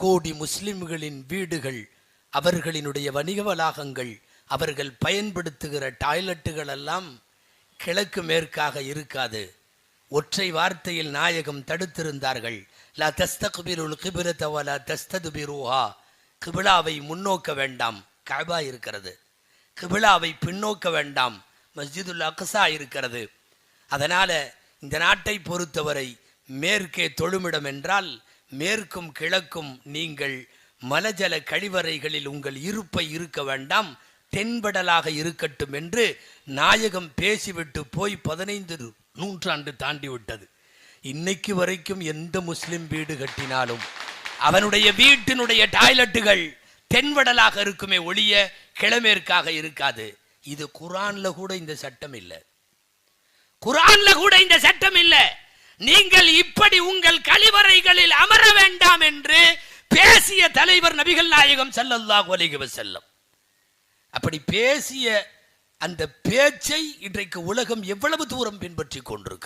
கோடி முஸ்லிம்களின் வீடுகள், அவர்களினுடைய வணிக வளாகங்கள், அவர்கள் பயன்படுத்துகிற டாய்லெட்டுகள் எல்லாம் கிழக்கு மேற்காக இருக்காது. ஒற்றை வார்த்தையில் நாயகம் தடுத்திருந்தார்கள். லா தஸ்தக்பிருல் கிப்லத வலா தஸ்தத்பிருஹா. கிபிலாவை முன்னோக்க வேண்டாம், கஅபா இருக்கிறது. கிபிலாவை பின்னோக்க வேண்டாம், மஸ்ஜிதுல் அக்ஸா இருக்கிறது. அதனால இந்த நாட்டை பொறுத்தவரை மேற்கே தொழுமிடம் என்றால் மேற்கும் கிழக்கும் நீங்கள் மலஜல கழிவறைகளில் உங்கள் இருப்பை இருக்க வேண்டாம், தென்படலாக இருக்கட்டும் என்று நாயகம் பேசிவிட்டு போய் 15 நூற்றாண்டு தாண்டி விட்டது. இன்னைக்கு வரைக்கும் எந்த முஸ்லிம் வீடு கட்டினாலும் அவனுடைய வீட்டினுடைய டாய்லெட்டுகள் தென்படலாக இருக்குமே ஒழிய கிழமேற்காக இருக்காது. இது குர்ஆன்ல கூட இந்த சட்டம் இல்லை. குர்ஆன்ல கூட இந்த சட்டம் இல்லை. நீங்கள் இப்படி உங்கள் கழிவறைகளில் அமர வேண்டாம் என்று பேசிய தலைவர் நபிகள் நாயகம் ஸல்லல்லாஹு அலைஹி வஸல்லம். அப்படி பேசிய அந்த பேச்சை இன்றைக்கு உலகம் எவ்வளவு தூரம் பின்பற்றி கொண்டிருக்கிறது.